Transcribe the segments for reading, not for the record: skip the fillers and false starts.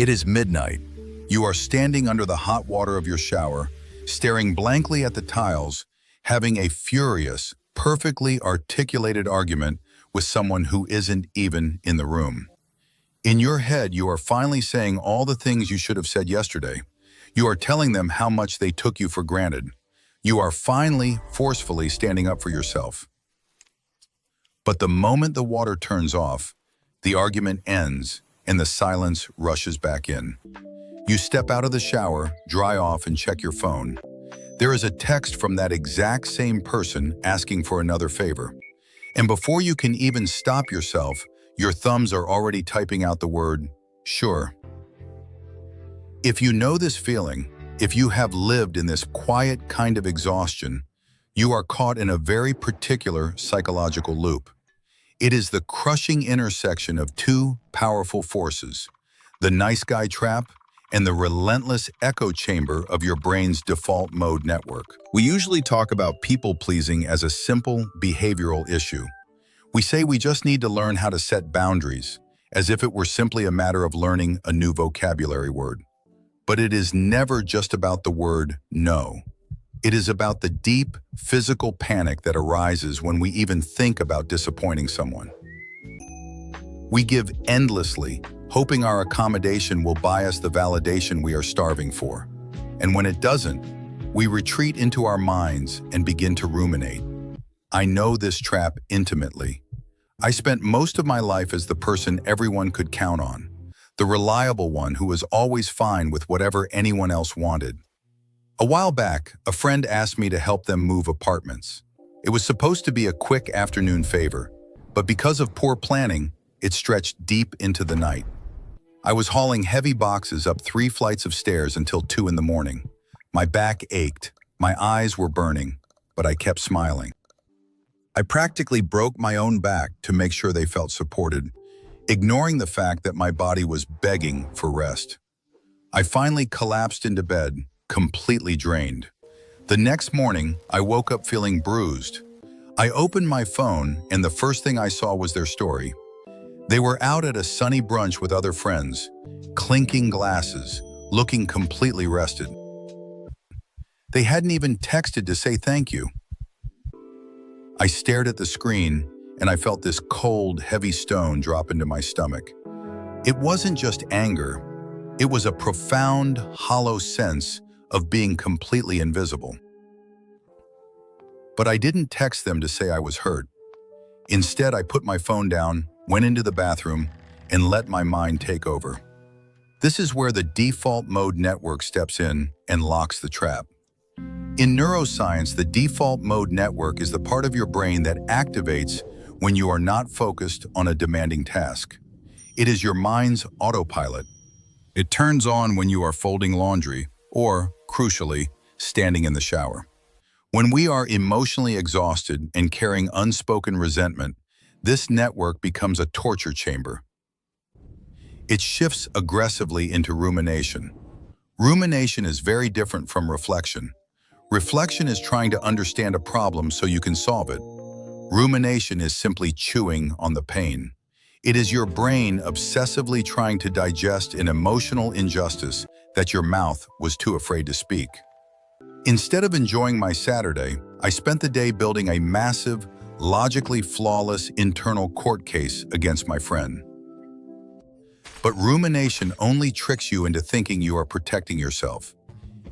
It is midnight. You are standing under the hot water of your shower, staring blankly at the tiles, having a furious, perfectly articulated argument with someone who isn't even in the room. In your head, you are finally saying all the things you should have said yesterday. You are telling them how much they took you for granted. You are finally, forcefully standing up for yourself. But the moment the water turns off, the argument ends and the silence rushes back in. You step out of the shower, dry off, and check your phone. There is a text from that exact same person asking for another favor. And before you can even stop yourself, your thumbs are already typing out the word, sure. If you know this feeling, if you have lived in this quiet kind of exhaustion, you are caught in a very particular psychological loop. It is the crushing intersection of two powerful forces, the nice guy trap and the relentless echo chamber of your brain's default mode network. We usually talk about people-pleasing as a simple behavioral issue. We say we just need to learn how to set boundaries, as if it were simply a matter of learning a new vocabulary word. But it is never just about the word no. It is about the deep, physical panic that arises when we even think about disappointing someone. We give endlessly, hoping our accommodation will buy us the validation we are starving for. And when it doesn't, we retreat into our minds and begin to ruminate. I know this trap intimately. I spent most of my life as the person everyone could count on, the reliable one who was always fine with whatever anyone else wanted. A while back, a friend asked me to help them move apartments. It was supposed to be a quick afternoon favor, but because of poor planning, it stretched deep into the night. I was hauling heavy boxes up 3 flights of stairs until 2 in the morning. My back ached, my eyes were burning, but I kept smiling. I practically broke my own back to make sure they felt supported, ignoring the fact that my body was begging for rest. I finally collapsed into bed, completely drained. The next morning, I woke up feeling bruised. I opened my phone, and the first thing I saw was their story. They were out at a sunny brunch with other friends, clinking glasses, looking completely rested. They hadn't even texted to say thank you. I stared at the screen, and I felt this cold, heavy stone drop into my stomach. It wasn't just anger. It was a profound, hollow sense of being completely invisible. But I didn't text them to say I was hurt. Instead, I put my phone down, went into the bathroom, and let my mind take over. This is where the default mode network steps in and locks the trap. In neuroscience, the default mode network is the part of your brain that activates when you are not focused on a demanding task. It is your mind's autopilot. It turns on when you are folding laundry or, crucially, standing in the shower. When we are emotionally exhausted and carrying unspoken resentment, this network becomes a torture chamber. It shifts aggressively into rumination. Rumination is very different from reflection. Reflection is trying to understand a problem so you can solve it. Rumination is simply chewing on the pain. It is your brain obsessively trying to digest an emotional injustice that your mouth was too afraid to speak. Instead of enjoying my Saturday, I spent the day building a massive, logically flawless internal court case against my friend. But rumination only tricks you into thinking you are protecting yourself.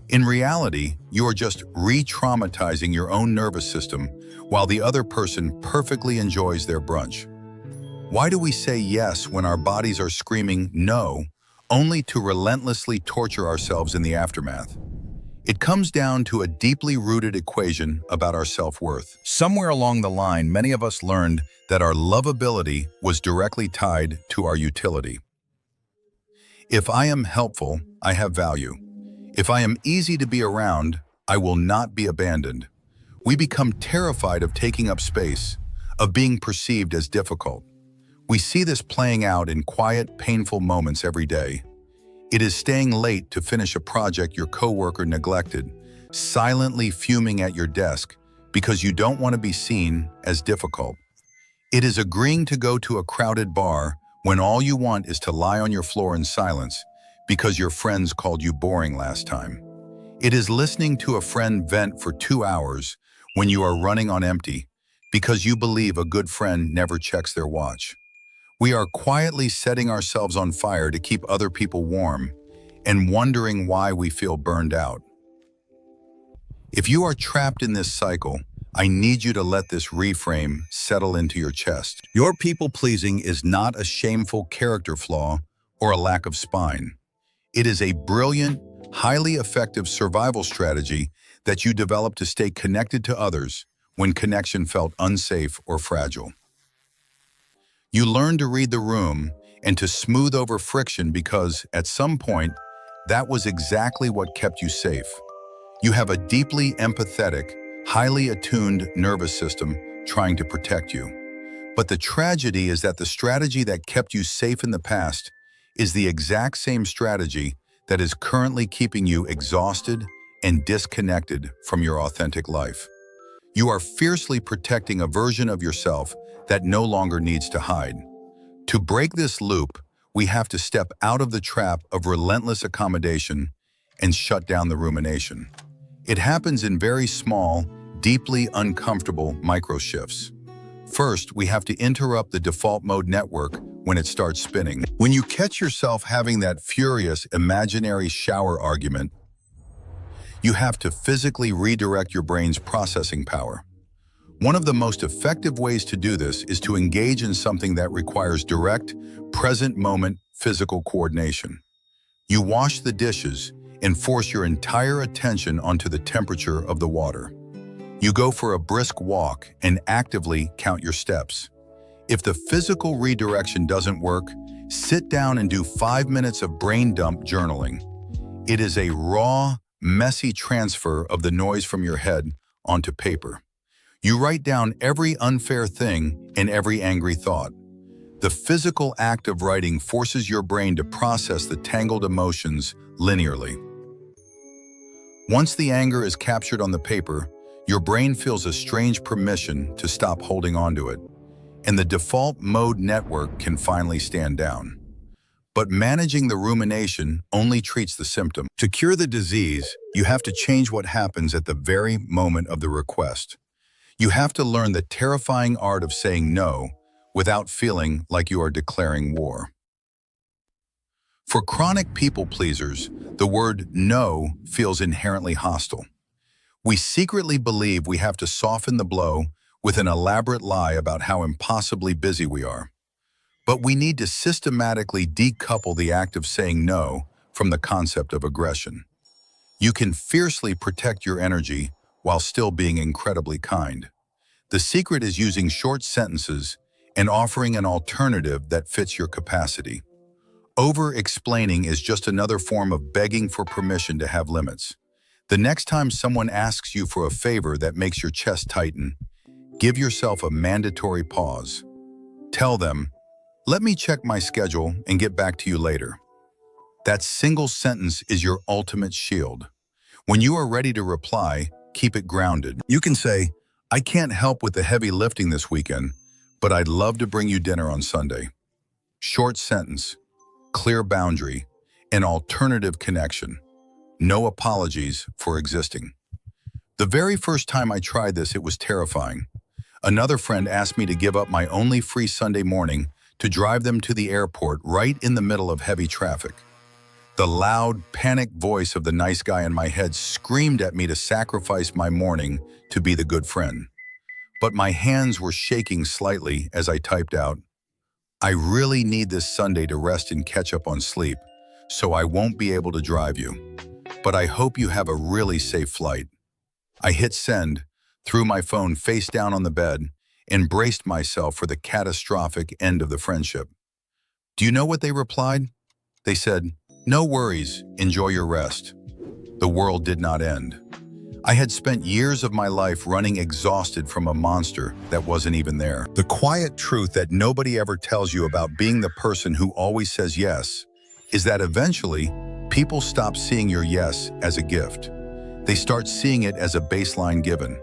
In reality, you are just re-traumatizing your own nervous system while the other person perfectly enjoys their brunch. Why do we say yes when our bodies are screaming no, only to relentlessly torture ourselves in the aftermath? It comes down to a deeply rooted equation about our self-worth. Somewhere along the line, many of us learned that our lovability was directly tied to our utility. If I am helpful, I have value. If I am easy to be around, I will not be abandoned. We become terrified of taking up space, of being perceived as difficult. We see this playing out in quiet, painful moments every day. It is staying late to finish a project your coworker neglected, silently fuming at your desk because you don't want to be seen as difficult. It is agreeing to go to a crowded bar when all you want is to lie on your floor in silence because your friends called you boring last time. It is listening to a friend vent for 2 hours when you are running on empty because you believe a good friend never checks their watch. We are quietly setting ourselves on fire to keep other people warm and wondering why we feel burned out. If you are trapped in this cycle, I need you to let this reframe settle into your chest. Your people-pleasing is not a shameful character flaw or a lack of spine. It is a brilliant, highly effective survival strategy that you develop to stay connected to others when connection felt unsafe or fragile. You learn to read the room and to smooth over friction because, at some point, that was exactly what kept you safe. You have a deeply empathetic, highly attuned nervous system trying to protect you. But the tragedy is that the strategy that kept you safe in the past is the exact same strategy that is currently keeping you exhausted and disconnected from your authentic life. You are fiercely protecting a version of yourself that no longer needs to hide. To break this loop, we have to step out of the trap of relentless accommodation and shut down the rumination. It happens in very small, deeply uncomfortable micro-shifts. First, we have to interrupt the default mode network when it starts spinning. When you catch yourself having that furious imaginary shower argument, you have to physically redirect your brain's processing power. One of the most effective ways to do this is to engage in something that requires direct, present-moment physical coordination. You wash the dishes and force your entire attention onto the temperature of the water. You go for a brisk walk and actively count your steps. If the physical redirection doesn't work, sit down and do 5 minutes of brain dump journaling. It is a raw, messy transfer of the noise from your head onto paper. You write down every unfair thing and every angry thought. The physical act of writing forces your brain to process the tangled emotions linearly. Once the anger is captured on the paper, your brain feels a strange permission to stop holding on to it, and the default mode network can finally stand down. But managing the rumination only treats the symptom. To cure the disease, you have to change what happens at the very moment of the request. You have to learn the terrifying art of saying no without feeling like you are declaring war. For chronic people pleasers, the word no feels inherently hostile. We secretly believe we have to soften the blow with an elaborate lie about how impossibly busy we are. But we need to systematically decouple the act of saying no from the concept of aggression. You can fiercely protect your energy while still being incredibly kind. The secret is using short sentences and offering an alternative that fits your capacity. Over-explaining is just another form of begging for permission to have limits. The next time someone asks you for a favor that makes your chest tighten, give yourself a mandatory pause. Tell them, "Let me check my schedule and get back to you later." That single sentence is your ultimate shield. When you are ready to reply, keep it grounded. You can say, "I can't help with the heavy lifting this weekend, but I'd love to bring you dinner on Sunday." Short sentence, clear boundary, an alternative connection. No apologies for existing. The very first time I tried this, it was terrifying. Another friend asked me to give up my only free Sunday morning to drive them to the airport right in the middle of heavy traffic. The loud, panicked voice of the nice guy in my head screamed at me to sacrifice my morning to be the good friend. But my hands were shaking slightly as I typed out, "I really need this Sunday to rest and catch up on sleep, so I won't be able to drive you. But I hope you have a really safe flight." I hit send, threw my phone face down on the bed, and braced myself for the catastrophic end of the friendship. Do you know what they replied? They said, "No worries, enjoy your rest." The world did not end. I had spent years of my life running exhausted from a monster that wasn't even there. The quiet truth that nobody ever tells you about being the person who always says yes is that eventually, people stop seeing your yes as a gift. They start seeing it as a baseline given.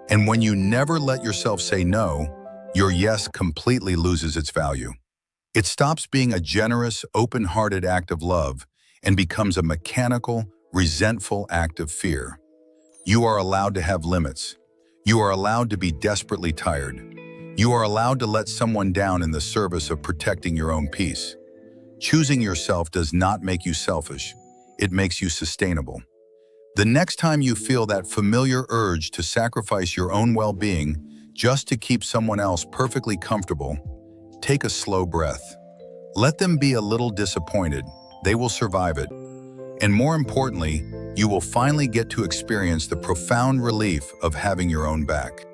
And when you never let yourself say no, your yes completely loses its value. It stops being a generous, open-hearted act of love and becomes a mechanical, resentful act of fear. You are allowed to have limits. You are allowed to be desperately tired. You are allowed to let someone down in the service of protecting your own peace. Choosing yourself does not make you selfish. It makes you sustainable. The next time you feel that familiar urge to sacrifice your own well-being just to keep someone else perfectly comfortable, take a slow breath. Let them be a little disappointed. They will survive it. And more importantly, you will finally get to experience the profound relief of having your own back.